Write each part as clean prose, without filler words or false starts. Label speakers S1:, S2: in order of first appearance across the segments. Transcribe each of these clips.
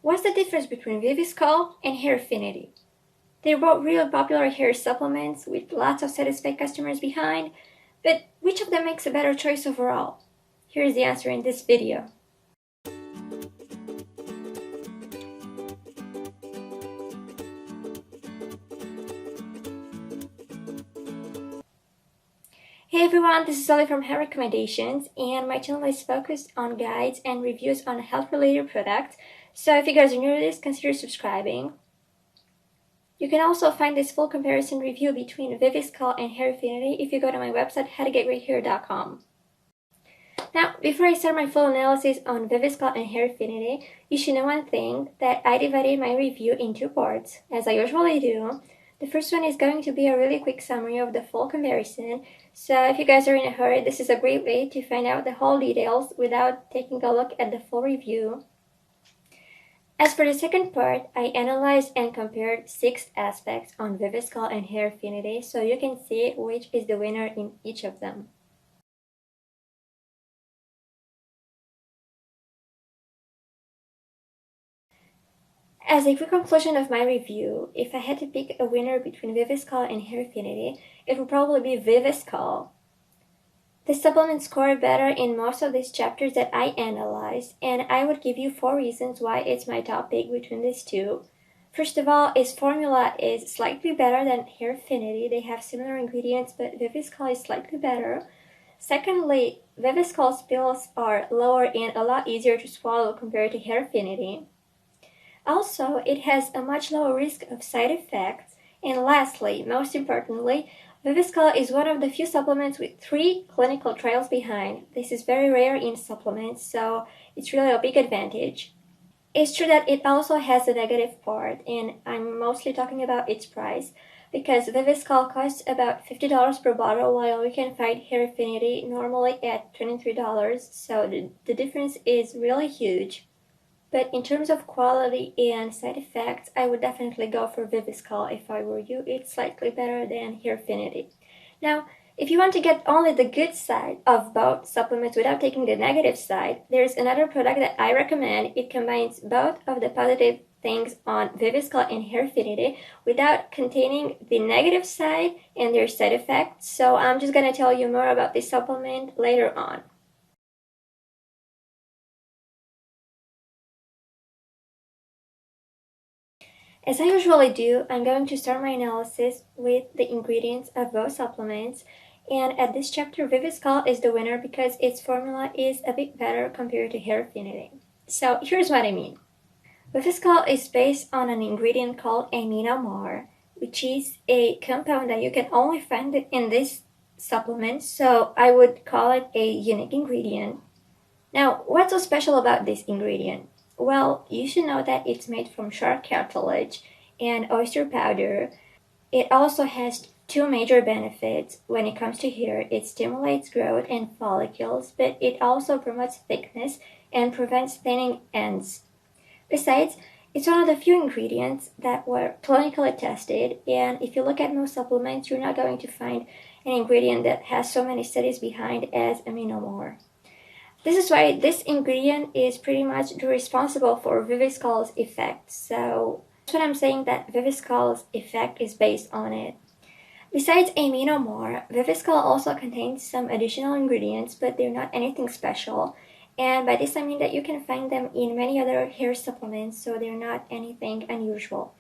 S1: What's the difference between Viviscal and Hairfinity? They're both really popular hair supplements with lots of satisfied customers behind, but which of them makes a better choice overall? Here's the answer in this video. Hey everyone, this is Olly from Hair Recommendations, and my channel is focused on guides and reviews on health-related products, so if you guys are new to this, consider subscribing. You can also find this full comparison review between Viviscal and Hairfinity if you go to my website, howtogetgreathair.com. Now, before I start my full analysis on Viviscal and Hairfinity, you should know one thing, that I divided my review in two parts, as I usually do. The first one is going to be a really quick summary of the full comparison, so if you guys are in a hurry, this is a great way to find out the whole details without taking a look at the full review. As for the second part, I analyzed and compared 6 aspects on Viviscal and Hairfinity, so you can see which is the winner in each of them. As a quick conclusion of my review, if I had to pick a winner between Viviscal and Hairfinity, it would probably be Viviscal. The supplements score better in most of these chapters that I analyzed, and I would give you 4 reasons why it's my top pick between these two. First of all, its formula is slightly better than Hairfinity. They have similar ingredients, but Viviscal is slightly better. Secondly, Viviscal's pills are lower and a lot easier to swallow compared to Hairfinity. Also, it has a much lower risk of side effects. And lastly, most importantly, Viviscal is one of the few supplements with 3 clinical trials behind. This is very rare in supplements, so it's really a big advantage. It's true that it also has a negative part, and I'm mostly talking about its price, because Viviscal costs about $50 per bottle, while you can find Hairfinity normally at $23, so the difference is really huge. But in terms of quality and side effects, I would definitely go for Viviscal if I were you. It's slightly better than Hairfinity. Now, if you want to get only the good side of both supplements without taking the negative side, there's another product that I recommend. It combines both of the positive things on Viviscal and Hairfinity without containing the negative side and their side effects. So I'm just going to tell you more about this supplement later on. As I usually do, I'm going to start my analysis with the ingredients of both supplements, and at this chapter, Viviscal is the winner because its formula is a bit better compared to Hairfinity. So here's what I mean. Viviscal is based on an ingredient called aminomar, which is a compound that you can only find in this supplement, so I would call it a unique ingredient. Now, what's so special about this ingredient? Well, you should know that it's made from shark cartilage and oyster powder. It also has 2 major benefits when it comes to hair. It stimulates growth and follicles, but it also promotes thickness and prevents thinning ends. Besides, it's one of the few ingredients that were clinically tested, and if you look at most supplements, you're not going to find an ingredient that has so many studies behind as aminomar. This is why this ingredient is pretty much responsible for Viviscal's effect. So that's what I'm saying, that Viviscal's effect is based on it. Besides aminomar, Viviscal also contains some additional ingredients, but they're not anything special. And by this I mean that you can find them in many other hair supplements, so they're not anything unusual.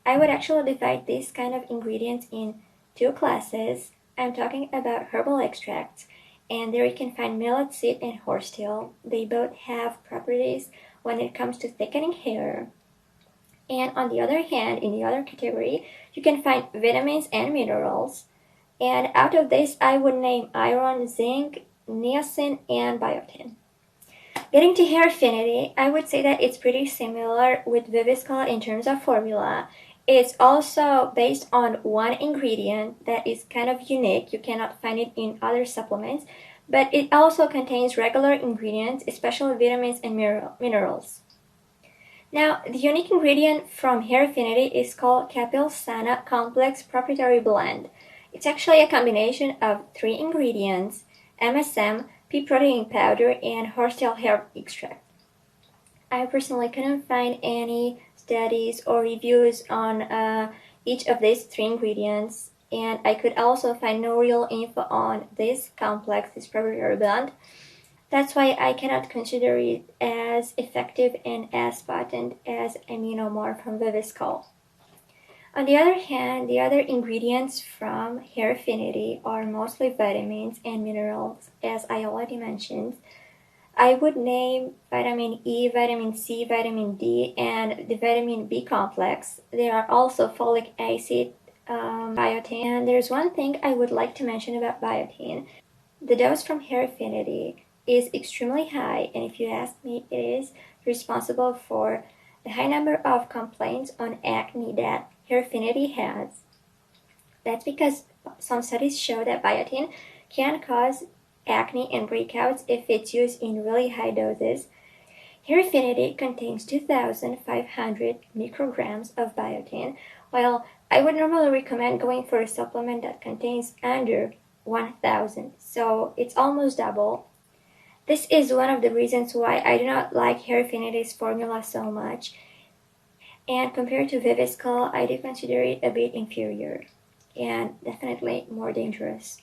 S1: I would actually divide these kind of ingredients in 2 classes. I'm talking about herbal extracts, and there you can find millet seed and horsetail. They both have properties when it comes to thickening hair. And on the other hand, in the other category, you can find vitamins and minerals. And out of this, I would name iron, zinc, niacin, and biotin. Getting to Hairfinity, I would say that it's pretty similar with Viviscal in terms of formula. It's also based on one ingredient that is kind of unique. You cannot find it in other supplements, but it also contains regular ingredients, especially vitamins and minerals. Now, the unique ingredient from Hairfinity is called Capilsana Complex Proprietary Blend. It's actually a combination of 3 ingredients: MSM, pea protein powder, and horsetail hair extract. I personally couldn't find any studies or reviews on each of these three ingredients, and I could also find no real info on this complex, this probably blend. That's why I cannot consider it as effective and as potent as Aminomorph from Viviscal. On the other hand, the other ingredients from Hairfinity are mostly vitamins and minerals, as I already mentioned. I would name vitamin E, vitamin C, vitamin D, and the vitamin B complex. There are also folic acid, biotin, and there's one thing I would like to mention about biotin. The dose from Hairfinity is extremely high, and if you ask me, it is responsible for the high number of complaints on acne that Hairfinity has. That's because some studies show that biotin can cause acne and breakouts if it's used in really high doses. Hairfinity contains 2,500 micrograms of biotin, while I would normally recommend going for a supplement that contains under 1,000, so it's almost double. This is one of the reasons why I do not like Hairfinity's formula so much, and compared to Viviscal, I do consider it a bit inferior and definitely more dangerous.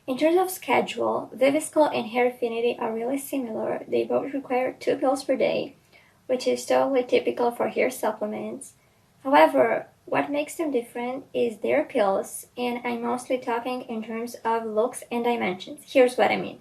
S1: In terms of schedule, Viviscal and Hairfinity are really similar. They both require 2 pills per day, which is totally typical for hair supplements. However, what makes them different is their pills, and I'm mostly talking in terms of looks and dimensions. Here's what I mean.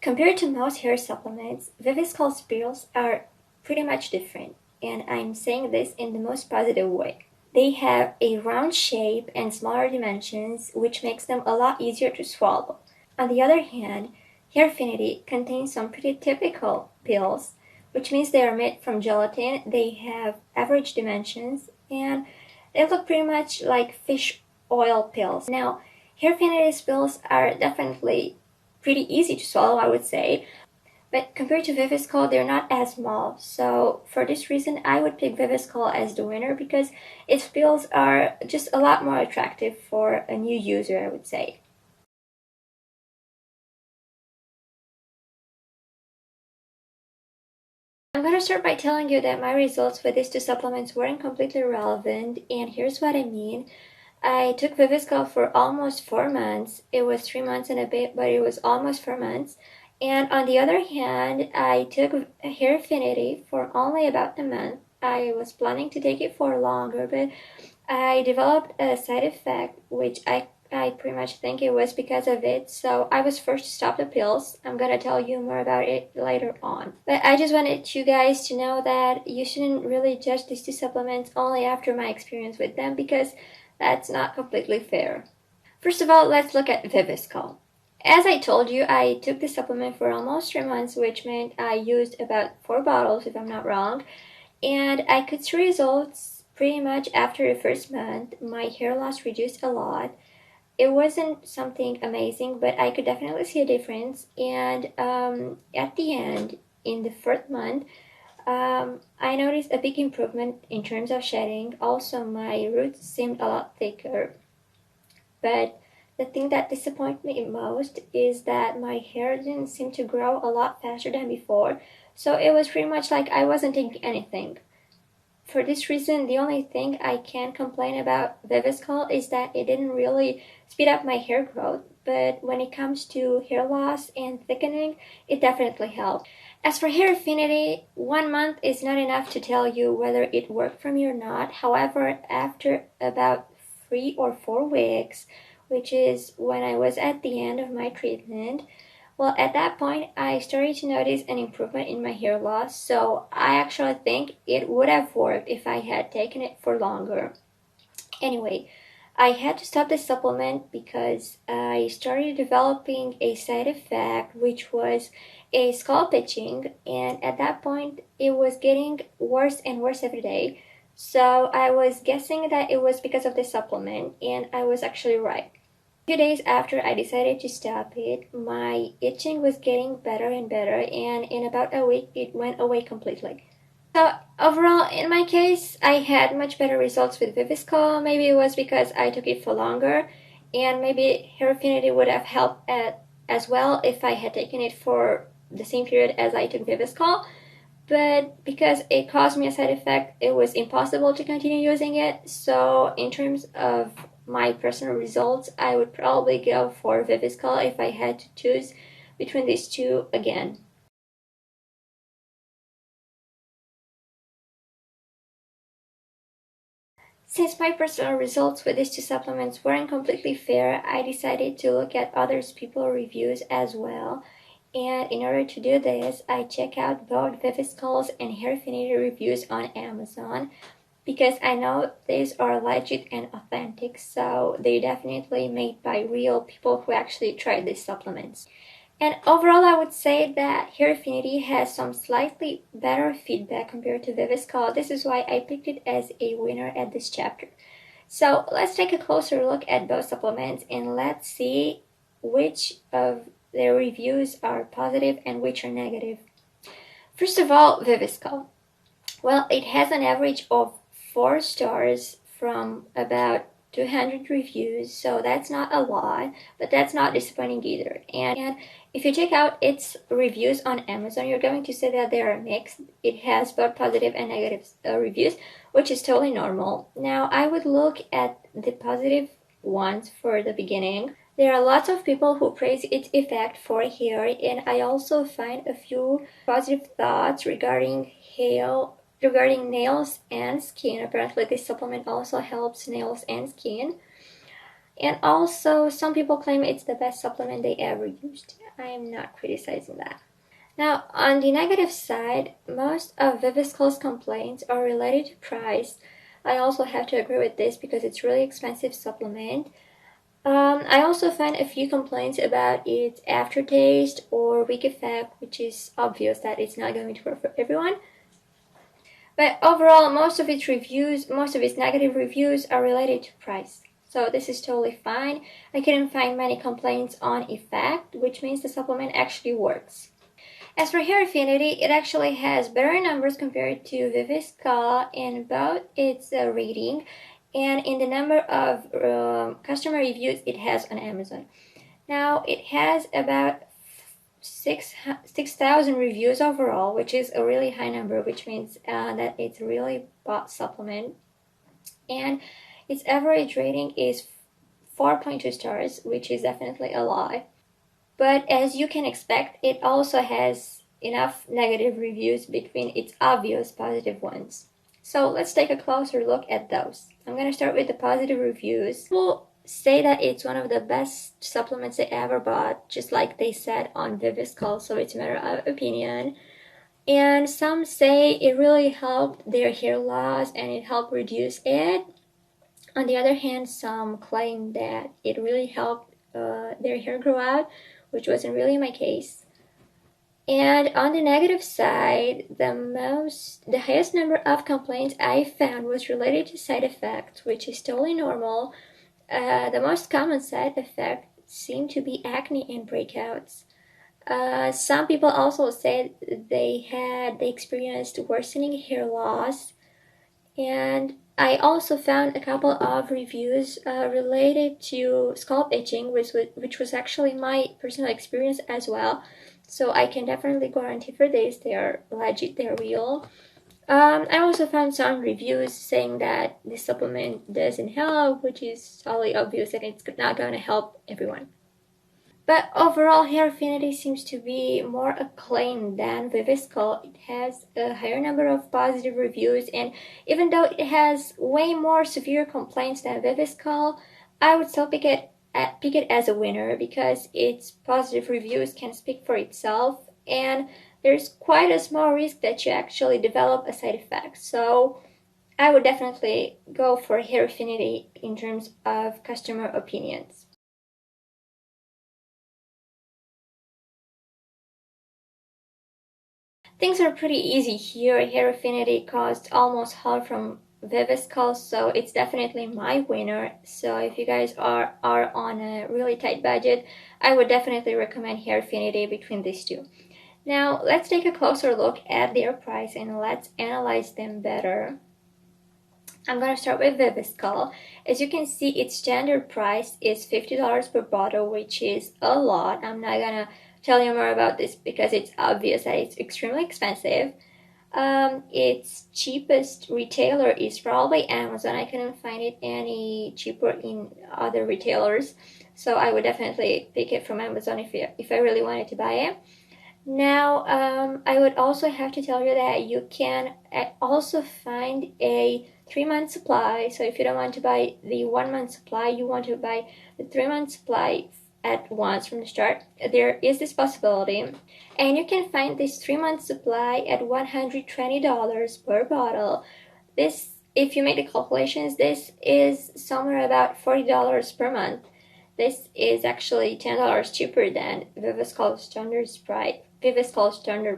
S1: Compared to most hair supplements, Viviscal's pills are pretty much different, and I'm saying this in the most positive way. They have a round shape and smaller dimensions, which makes them a lot easier to swallow. On the other hand, Hairfinity contains some pretty typical pills, which means they are made from gelatin, they have average dimensions, and they look pretty much like fish oil pills. Now, Hairfinity's pills are definitely pretty easy to swallow, I would say, but compared to Viviscal, they're not as small. So for this reason, I would pick Viviscal as the winner because its pills are just a lot more attractive for a new user, I would say. I'm going to start by telling you that my results with these two supplements weren't completely relevant, and here's what I mean. I took Viviscal for almost 4 months. It was 3 months and a bit, but it was almost 4 months. And on the other hand, I took Hairfinity for only about a month. I was planning to take it for longer, but I developed a side effect, which I pretty much think it was because of it, so I was forced to stop the pills. I'm gonna tell you more about it later on. But I just wanted you guys to know that you shouldn't really judge these two supplements only after my experience with them because that's not completely fair. First of all, let's look at Viviscal. As I told you, I took the supplement for almost 3 months, which meant I used about 4 bottles if I'm not wrong, and I could see results pretty much after the first month. My hair loss reduced a lot. It wasn't something amazing, but I could definitely see a difference. And at the end, in the fourth month, I noticed a big improvement in terms of shedding. Also, my roots seemed a lot thicker. But the thing that disappointed me most is that my hair didn't seem to grow a lot faster than before. So it was pretty much like I wasn't taking anything. For this reason, the only thing I can complain about Viviscal is that it didn't really speed up my hair growth, but when it comes to hair loss and thickening, it definitely helped. As for hair affinity, 1 month is not enough to tell you whether it worked for me or not. However, after about 3 or 4 weeks, which is when I was at the end of my treatment, well, at that point, I started to notice an improvement in my hair loss, so I actually think it would have worked if I had taken it for longer. Anyway, I had to stop the supplement because I started developing a side effect, which was a scalp itching, and at that point, it was getting worse and worse every day. So I was guessing that it was because of the supplement, and I was actually right. A few days after I decided to stop it, my itching was getting better and better, and in about a week, it went away completely. So overall, in my case, I had much better results with Viviscal. Maybe it was because I took it for longer, and maybe Hairfinity would have helped as well if I had taken it for the same period as I took Viviscal. But because it caused me a side effect, it was impossible to continue using it. So in terms of my personal results, I would probably go for Viviscal if I had to choose between these two again. Since my personal results with these two supplements weren't completely fair, I decided to look at other people's reviews as well. And in order to do this, I check out both Viviscal's and Hairfinity reviews on Amazon because I know these are legit and authentic, so they're definitely made by real people who actually tried these supplements. And overall, I would say that Hairfinity has some slightly better feedback compared to Viviscal. This is why I picked it as a winner at this chapter. So let's take a closer look at both supplements and let's see which of their reviews are positive and which are negative. First of all, Viviscal. Well, it has an average of 4 stars from about 200 reviews, so that's not a lot, but that's not disappointing either. And if you check out its reviews on Amazon, you're going to see that they are mixed. It has both positive and negative reviews, which is totally normal. Now, I would look at the positive ones for the beginning. There are lots of people who praise its effect for hair, and I also find a few positive thoughts regarding nails and skin. Apparently, this supplement also helps nails and skin. And also, some people claim it's the best supplement they ever used. I am not criticizing that. Now, on the negative side, most of Viviscal's complaints are related to price. I also have to agree with this because it's really expensive supplement. I also find a few complaints about its aftertaste or weak effect, which is obvious that it's not going to work for everyone. But overall, most of its negative reviews are related to price. So this is totally fine. I couldn't find many complaints on effect, which means the supplement actually works. As for hair affinity, it actually has better numbers compared to Viviscal in both its rating and in the number of customer reviews it has on Amazon. Now, it has about 6,000 reviews overall, which is a really high number, which means that it's a really bought supplement. And its average rating is 4.2 stars, which is definitely a lot. But as you can expect, it also has enough negative reviews between its obvious positive ones. So let's take a closer look at those. I'm going to start with the positive reviews. People say that it's one of the best supplements they ever bought, just like they said on Viviscal, so it's a matter of opinion. And some say it really helped their hair loss and it helped reduce it. On the other hand, some claim that it really helped their hair grow out, which wasn't really my case. And on the negative side, the highest number of complaints I found was related to side effects, which is totally normal. The most common side effect seemed to be acne and breakouts. Some people also said they experienced worsening hair loss, and I also found a couple of reviews related to scalp itching, which was actually my personal experience as well. So I can definitely guarantee for this, they are legit, they're real. I also found some reviews saying that this supplement doesn't help, which is totally obvious and it's not going to help everyone. But overall, hair affinity seems to be more acclaimed than Viviscal. It has a higher number of positive reviews, and even though it has way more severe complaints than Viviscal, I would still pick it as a winner because its positive reviews can speak for itself, and there's quite a small risk that you actually develop a side effect. So I would definitely go for hair affinity in terms of customer opinions. Things are pretty easy here. Hair affinity costs almost half from Viviscal, so it's definitely my winner. So if you guys are on a really tight budget, I would definitely recommend hair affinity between these two. Now let's take a closer look at their price and let's analyze them better. I'm gonna start with Viviscal. As you can see, its standard price is $50 per bottle, which is a lot. I'm not gonna tell you more about this because it's obvious that it's extremely expensive. Its cheapest retailer is probably Amazon. I couldn't find it any cheaper in other retailers, so I would definitely pick it from Amazon if I really wanted to buy it. Now, I would also have to tell you that you can also find a 3-month supply. So if you don't want to buy the 1-month supply, you want to buy the 3-month supply at once from the start, there is this possibility. And you can find this 3-month supply at $120 per bottle. This, if you make the calculations, this is somewhere about $40 per month. This is actually $10 cheaper than Viviscal standard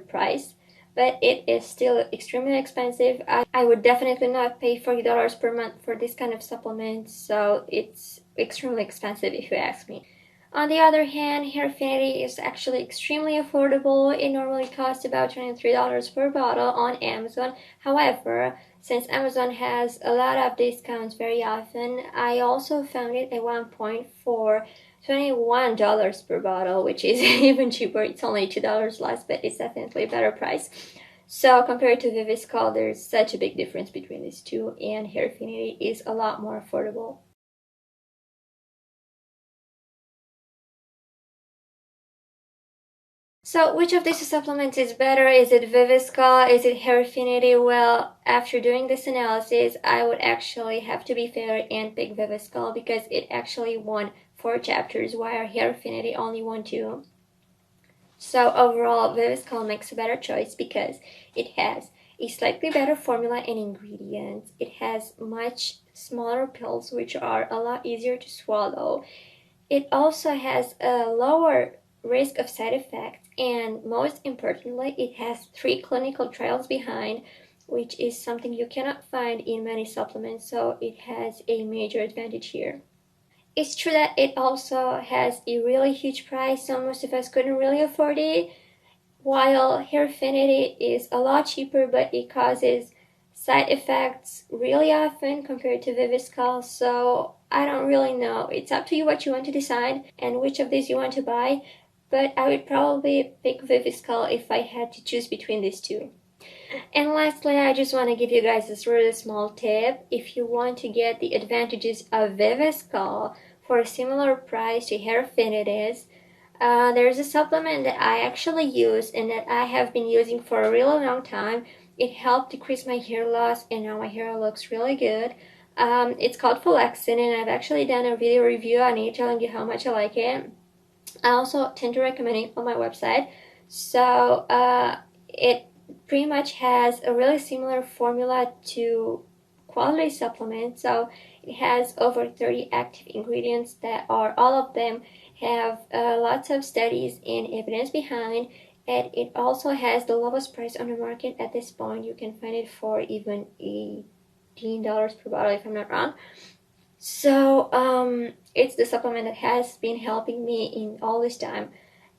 S1: price, but it is still extremely expensive. I would definitely not pay $40 per month for this kind of supplement, so it's extremely expensive if you ask me. On the other hand, Hairfinity is actually extremely affordable. It normally costs about $23 per bottle on Amazon. However, since Amazon has a lot of discounts very often, I also found it at one point for $21 per bottle, which is even cheaper. It's only $2 less, but it's definitely a better price. So compared to Viviscal, there's such a big difference between these two, and Hairfinity is a lot more affordable. So which of these supplements is better? Is it Viviscal? Is it Hairfinity? Well, after doing this analysis, I would actually have to be fair and pick Viviscal because it actually won 4 chapters while Hairfinity only won 2. So overall, Viviscal makes a better choice because it has a slightly better formula and ingredients. It has much smaller pills which are a lot easier to swallow. It also has a lower risk of side effects, and most importantly, it has 3 clinical trials behind, which is something you cannot find in many supplements, so it has a major advantage here. It's true that it also has a really huge price, so most of us couldn't really afford it, while Hairfinity is a lot cheaper, but it causes side effects really often compared to Viviscal, so I don't really know. It's up to you what you want to decide and which of these you want to buy, but I would probably pick Viviscal if I had to choose between these two. And lastly, I just want to give you guys this really small tip. If you want to get the advantages of Viviscal for a similar price to Hairfinity's, there's a supplement that I actually use and that I have been using for a really long time. It helped decrease my hair loss and now my hair looks really good. It's called Flexin, and I've actually done a video review on it telling you how much I like it. I also tend to recommend it on my website. So it pretty much has a really similar formula to quality supplements. So it has over 30 active ingredients that are all of them have lots of studies and evidence behind, and it also has the lowest price on the market at this point. You can find it for even $18 per bottle if I'm not wrong. So it's the supplement that has been helping me in all this time.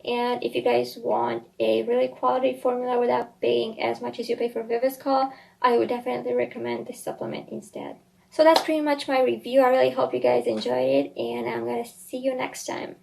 S1: And if you guys want a really quality formula without paying as much as you pay for Viviscal, I would definitely recommend this supplement instead. So that's pretty much my review. I really hope you guys enjoyed it, and I'm gonna see you next time.